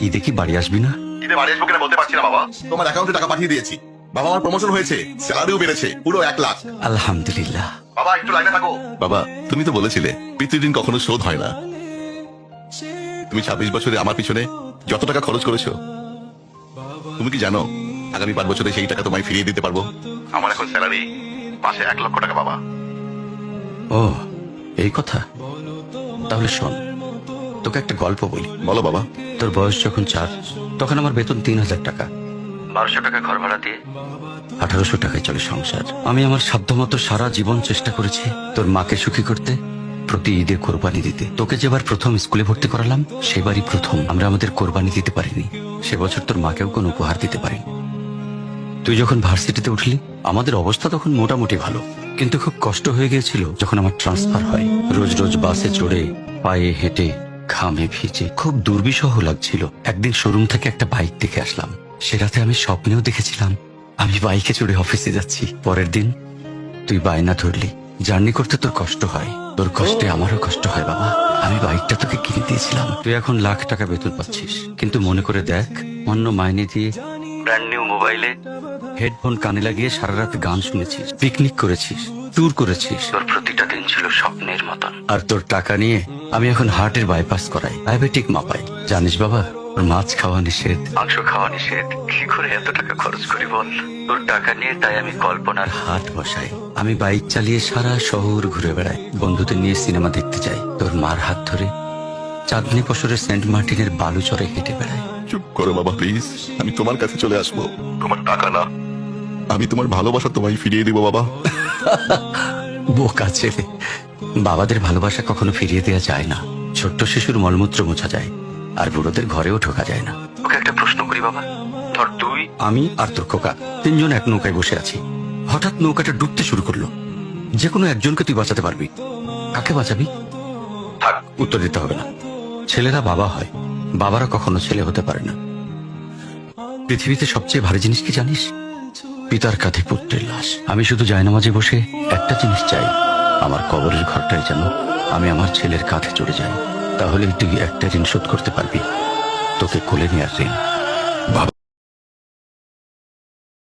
ঈদে কি বাড়ি আসবি না? ঈদে বাড়ি আসবো কিনা বলতে পারছি না বাবা। তোমার অ্যাকাউন্টে টাকা পাঠিয়ে দিয়েছি। বাবা, আমার প্রমোশন হয়েছে, স্যালারিও বেড়েছে, পুরো 1 লাখ। আলহামদুলিল্লাহ। বাবা একটু লাইনে থাকো। বাবা, তুমি তো বলেছিলে প্রতিদিন কখনো শোধ হয় না। তুমি 26 বছরে আমার পিছনে যত টাকা খরচ করেছো, তুমি কি জানো আগামী 5 বছরে সেই টাকা তোমায় ফিরিয়ে দিতে পারবো? আমার এখন স্যালারি মাসে 1 লক্ষ টাকা বাবা। ও, এই কথা। তাহলে শোন, তোকে একটা গল্প বলি। বলো বাবা। তোর বয়স যখন 4, তখন আমার বেতন 3000 টাকা। 1200 টাকা ঘর ভাড়া দিয়ে 1800 টাকায় চলে সংসার। আমি আমার সাধ্যমতো সারা জীবন চেষ্টা করেছি তোর মাকে সুখী করতে, প্রতি ঈদে কোরবানি দিতে। তোকে যেবার প্রথম স্কুলে ভর্তি করালাম, সেবারই প্রথম আমরা আমাদের কোরবানি দিতে পারিনি। সে বছর তোর মাকেও কোনো উপহার দিতে পারিনি। তুই যখন ভার্সিটিতে উঠলি, আমাদের অবস্থা তখন মোটামুটি ভালো, কিন্তু খুব কষ্ট হয়ে গিয়েছিল যখন আমার ট্রান্সফার হয়। রোজ রোজ বাসে চড়ে, পায়ে হেঁটে, ঘামে ভিজে খুব দুর্বিষহ লাগছিল। একদিন শোরুম থেকে একটা বাইক দেখে আসলাম। সে রাতে আমি স্বপ্নেও দেখেছিলাম আমি বাইকে চড়ে অফিসে যাচ্ছি। পরের দিন তুই বায়না ধরলি, জার্নি করতে তোর কষ্ট হয়, তোর কষ্টে আমারও কষ্ট হয় বাবা। আমি বাইকটা তোকে কিনে দিয়েছিলাম। তুই এখন লাখ টাকা বেতন পাচ্ছিস, কিন্তু মনে করে দেখ, অন্য মাইনে দিয়ে ব্র্যান্ড নিউ মোবাইলে হেডফোন কানে লাগিয়ে সারা রাত গান শুনেছিস, পিকনিক করেছিস, ট্যুর করেছিস। তোর প্রতিটা দিন ছিল স্বপ্নের মতন। আর তোর টাকা নিয়ে আমি এখন হার্টের বাইপাস করাই, ডায়াবেটিক মাপাই। জানিস বাবা, তোর মাছ খাওয়া নিষেধ, মাংস খাওয়া নিষেধ। কি করে এত টাকা খরচ করি বল? তোর টাকা নিয়ে তাই আমি কল্পনার হাট বসাই। আমি বাইক চালিয়ে সারা শহর ঘুরে বেড়াই, বন্ধুদের নিয়ে সিনেমা দেখতে যাই, তোর মার হাত ধরে চাঁদনি পশরে সেন্ট মার্টিনের বালু চরে হেঁটে বেড়াই। চুপ করো বাবা প্লিজ, আমি তোমার কাছে চলে আসবো। তোমার টাকা না, আমি তোমার ভালোবাসা তোমায় ফিরিয়ে দিব বাবা। বোকা ছেলে, বাবাদের ভালোবাসা কখনো ফিরিয়ে দেওয়া যায় না। ছোট্ট শিশুর মলমূত্র মোছা যায়, আর বুড়োদের ঘরেও ঢোকা যায় না। ওকে একটা প্রশ্ন করি বাবা, ধর তুই, আমি আর তোর খোকা তিনজন এক নৌকায় বসে আছি। হঠাৎ নৌকাটা ডুবতে শুরু করলো। যে কোনো একজনকে তুই বাঁচাতে পারবি, কাকে বাঁচাবি? থাক, উত্তর দিতে হবে না। ছেলেরা বাবা হয়, বাবারা কখনো ছেলে হতে পারে না। পৃথিবীতে সবচেয়ে ভারী জিনিস কি জানিস? পিতার কাঁধে পুত্রের লাশ। আমি শুধু জায়নামাজে বসে একটা জিনিস চাই, আমার কবরের ঘরটায় যেন আমি আমার ছেলের কাঁধে চড়ে যাই। তাহলেই তুই একটা ঋণ শোধ করতে পারবি, তোকে কোলে নেওয়ার ঋণ।